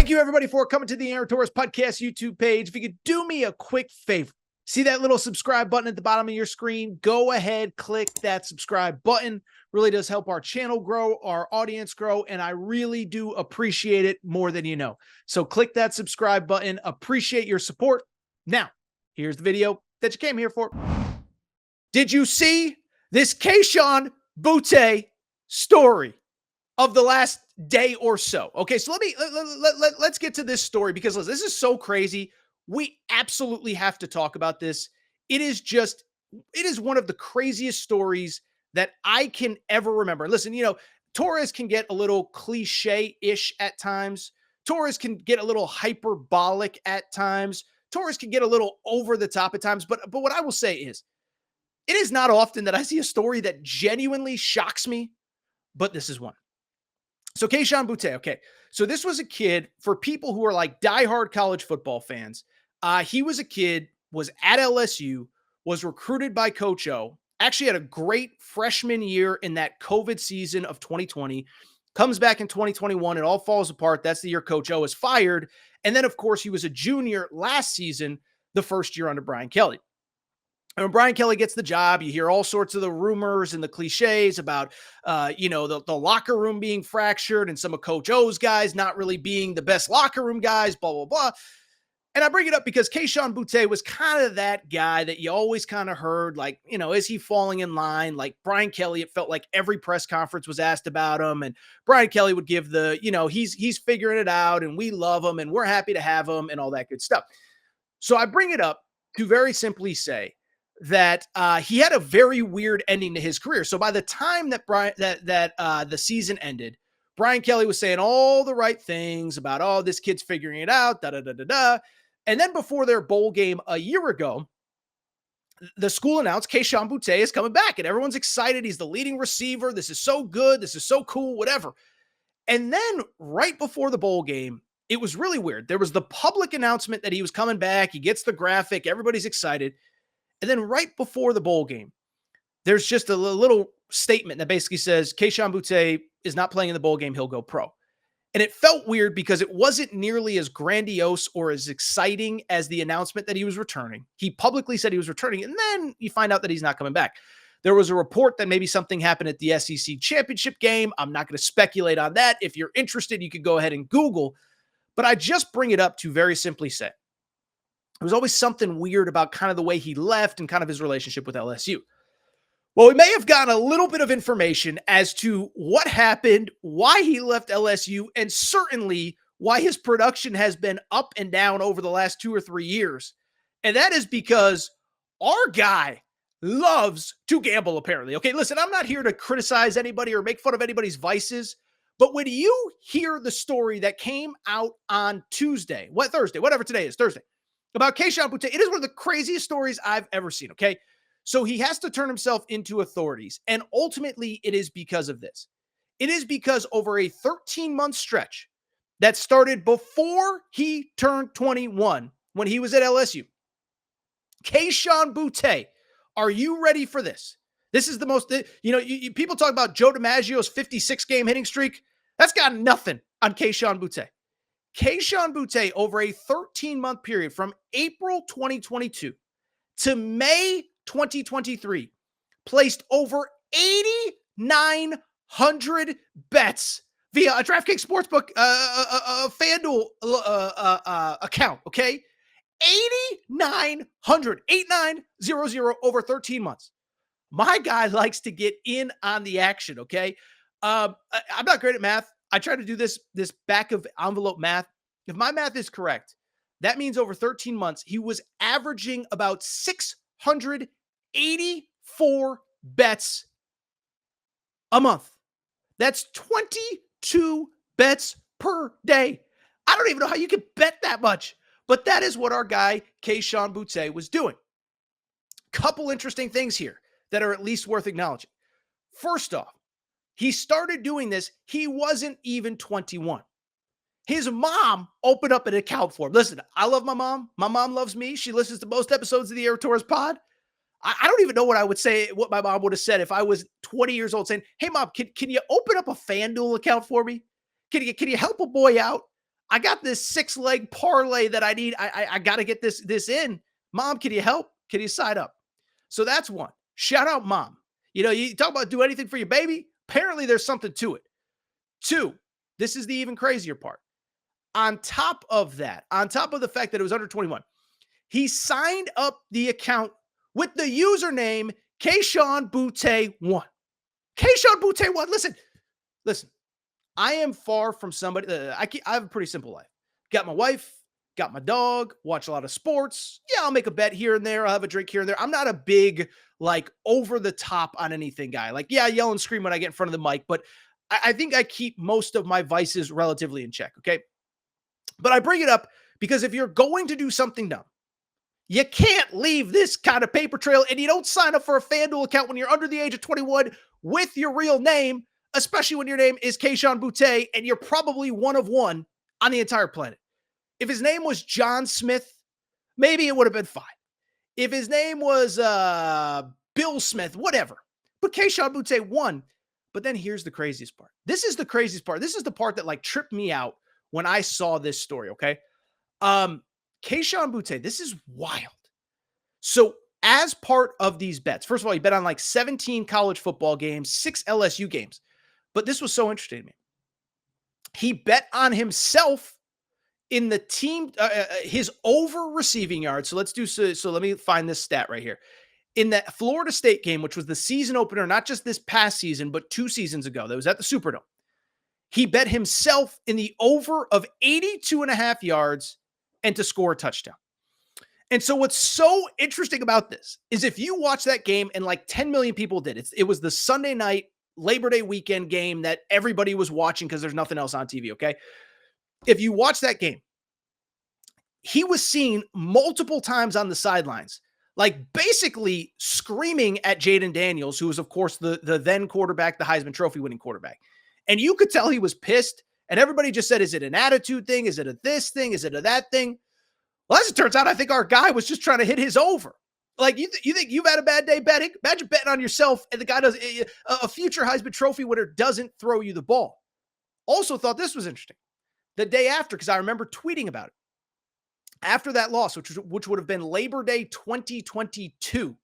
Thank you, everybody, for coming to the Aaron Torres Podcast YouTube page. If you could do me a quick favor, see that little subscribe button at the bottom of your screen? Go ahead, click that subscribe button. Really does help our channel grow, our audience grow, and I really do appreciate it more than you know. So click that subscribe button. Appreciate your support. Now, here's the video that you came here for. Did you see this Kayshon Boutte story of the last day or so? Okay, so let's get to this story because listen, this is so crazy. We absolutely have to talk about this. It is one of the craziest stories that I can ever remember. Listen, Torres can get a little cliche-ish at times. Torres can get a little hyperbolic at times. Torres can get a little over the top at times. But what I will say is, it is not often that I see a story that genuinely shocks me, but this is one. So Kayshon Boutte, okay. So this was a kid, for people who are like diehard college football fans. He was a kid, was at LSU, was recruited by Coach O, actually had a great freshman year in that COVID season of 2020, comes back in 2021, it all falls apart. That's the year Coach O is fired. And then, of course, he was a junior last season, the first year under Brian Kelly. And when Brian Kelly gets the job, you hear all sorts of the rumors and the cliches about, the locker room being fractured and some of Coach O's guys not really being the best locker room guys, blah, blah, blah. And I bring it up because Kayshon Boutte was kind of that guy that you always kind of heard, like, is he falling in line? Like Brian Kelly, it felt like every press conference was asked about him. And Brian Kelly would give he's figuring it out and we love him and we're happy to have him and all that good stuff. So I bring it up to very simply say that he had a very weird ending to his career. So by the time that the season ended, Brian Kelly was saying all the right things about, oh, this kid's figuring it out, da-da-da-da-da. And then before their bowl game a year ago, the school announced Kayshon Boutte is coming back, and everyone's excited. He's the leading receiver. This is so good. This is so cool, whatever. And then right before the bowl game, it was really weird. There was the public announcement that he was coming back. He gets the graphic. Everybody's excited. And then right before the bowl game, there's just a little statement that basically says Kayshon Boutte is not playing in the bowl game. He'll go pro. And it felt weird because it wasn't nearly as grandiose or as exciting as the announcement that he was returning. He publicly said he was returning, and then you find out that he's not coming back. There was a report that maybe something happened at the SEC championship game. I'm not going to speculate on that. If you're interested, you could go ahead and Google. But I just bring it up to very simply say, there was always something weird about kind of the way he left and kind of his relationship with LSU. Well, we may have gotten a little bit of information as to what happened, why he left LSU, and certainly why his production has been up and down over the last 2 or 3 years. And that is because our guy loves to gamble, apparently. Okay, listen, I'm not here to criticize anybody or make fun of anybody's vices, but when you hear the story that came out on Thursday, whatever today is, Thursday, about Kayshon Boutte, it is one of the craziest stories I've ever seen, okay? So he has to turn himself into authorities, and ultimately it is because of this. It is because over a 13-month stretch that started before he turned 21 when he was at LSU, Kayshon Boutte, are you ready for this? This is the most, people talk about Joe DiMaggio's 56-game hitting streak. That's got nothing on Kayshon Boutte. Kayshon Boutte, over a 13-month period from April 2022 to May 2023, placed over 8,900 bets via a DraftKings Sportsbook FanDuel account, okay? 8,900 over 13 months. My guy likes to get in on the action, okay? I'm not great at math. I try to do this back of envelope math. If my math is correct, that means over 13 months, he was averaging about 684 bets a month. That's 22 bets per day. I don't even know how you can bet that much, but that is what our guy Kayshon Boutte was doing. Couple interesting things here that are at least worth acknowledging. First off, he started doing this, he wasn't even 21. His mom opened up an account for him. Listen, I love my mom. My mom loves me. She listens to most episodes of the Aaron Torres pod. I don't even know what I would say, what my mom would have said if I was 20 years old saying, hey, mom, can you open up a FanDuel account for me? Can you help a boy out? I got this 6-leg parlay that I need. I got to get this in. Mom, can you help? Can you sign up? So that's one. Shout out, mom. You talk about do anything for your baby. Apparently, there's something to it. Two, this is the even crazier part. On top of that, on top of the fact that it was under 21, he signed up the account with the username Kayshon Boutte 1. Kayshon Boutte 1. Listen. I am far from somebody. I have a pretty simple life. Got my wife, got my dog, watch a lot of sports. Yeah, I'll make a bet here and there. I'll have a drink here and there. I'm not a big, over the top on anything guy. Yeah, yell and scream when I get in front of the mic, but I think I keep most of my vices relatively in check. Okay. But I bring it up because if you're going to do something dumb, you can't leave this kind of paper trail, and you don't sign up for a FanDuel account when you're under the age of 21 with your real name, especially when your name is Kayshon Boutte and you're probably one of one on the entire planet. If his name was John Smith, maybe it would have been fine. If his name was Bill Smith, whatever. But Kayshon Boutte won. But then here's the craziest part. This is the craziest part. This is the part that tripped me out when I saw this story, okay? Kayshon Boutte, this is wild. So as part of these bets, first of all, he bet on 17 college football games, 6 LSU games. But this was so interesting to me. He bet on himself in the team, his over receiving yards. So let me find this stat right here. In that Florida State game, which was the season opener, not just this past season, but 2 seasons ago, that was at the Superdome. He bet himself in the over of 82.5 yards and to score a touchdown. And so what's so interesting about this is if you watch that game, and 10 million people did, it was the Sunday night Labor Day weekend game that everybody was watching because there's nothing else on TV, okay? If you watch that game, he was seen multiple times on the sidelines, basically screaming at Jaden Daniels, who was, of course, the then quarterback, the Heisman Trophy winning quarterback. And you could tell he was pissed, and everybody just said, is it an attitude thing? Is it a this thing? Is it a that thing? Well, as it turns out, I think our guy was just trying to hit his over. You think you've had a bad day betting? Imagine betting on yourself and the guy does a future Heisman Trophy winner doesn't throw you the ball. Also thought this was interesting. The day after, because I remember tweeting about it. After that loss, which would have been Labor Day 2022,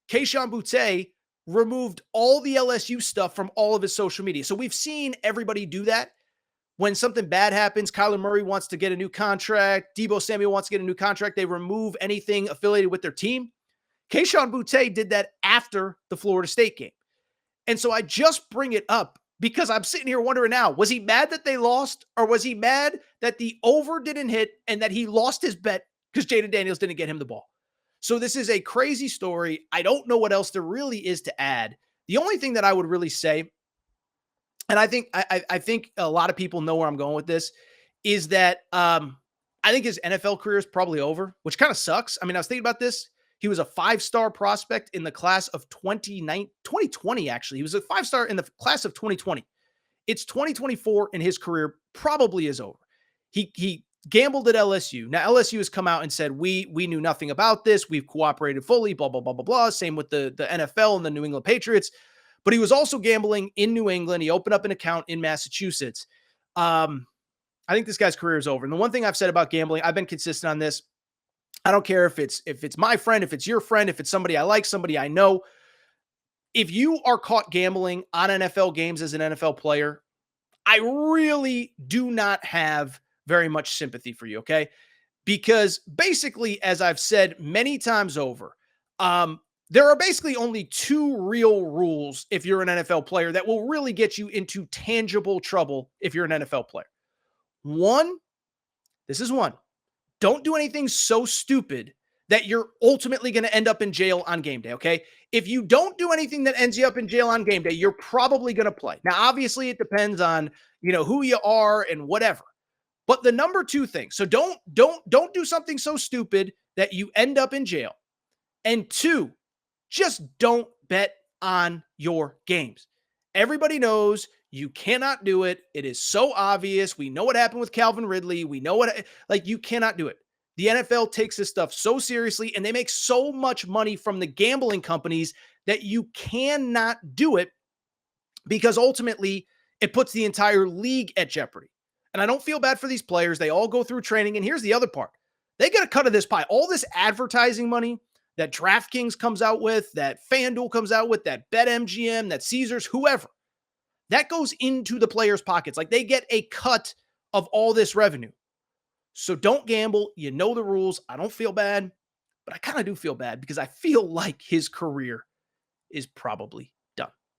Kayshon Boutte removed all the LSU stuff from all of his social media. So we've seen everybody do that. When something bad happens, Kyler Murray wants to get a new contract, Deebo Samuel wants to get a new contract, they remove anything affiliated with their team. Kayshon Boutte did that after the Florida State game. And so I just bring it up because I'm sitting here wondering now, was he mad that they lost, or was he mad that the over didn't hit and that he lost his bet because Jaden Daniels didn't get him the ball? So this is a crazy story. I don't know what else there really is to add. The only thing that I would really say, and I think a lot of people know where I'm going with this, is that I think his NFL career is probably over, which kind of sucks. I mean, I was thinking about this. He was a 5-star prospect in the class of 2020, actually. He was a 5-star in the class of 2020. It's 2024, and his career probably is over. He gambled at LSU. Now, LSU has come out and said, we knew nothing about this. We've cooperated fully, blah, blah, blah, blah, blah. Same with the NFL and the New England Patriots. But he was also gambling in New England. He opened up an account in Massachusetts. I think this guy's career is over. And the one thing I've said about gambling, I've been consistent on this. I don't care if it's my friend, if it's your friend, if it's somebody I like, somebody I know. If you are caught gambling on NFL games as an NFL player, I really do not have very much sympathy for you, okay? Because basically, as I've said many times over, there are basically only 2 real rules if you're an NFL player that will really get you into tangible trouble if you're an NFL player. This is one. Don't do anything so stupid that you're ultimately going to end up in jail on game day, okay? If you don't do anything that ends you up in jail on game day, you're probably going to play. Now, obviously, it depends on, who you are and whatever. But the number 2 thing, so don't do something so stupid that you end up in jail. And 2, just don't bet on your games. Everybody knows you cannot do it. It is so obvious. We know what happened with Calvin Ridley. We know you cannot do it. The NFL takes this stuff so seriously, and they make so much money from the gambling companies that you cannot do it, because ultimately it puts the entire league at jeopardy. And I don't feel bad for these players. They all go through training. And here's the other part. They get a cut of this pie. All this advertising money that DraftKings comes out with, that FanDuel comes out with, that BetMGM, that Caesars, whoever, that goes into the players' pockets. Like they get a cut of all this revenue. So don't gamble. You know the rules. I don't feel bad, but I kind of do feel bad because I feel like his career is probably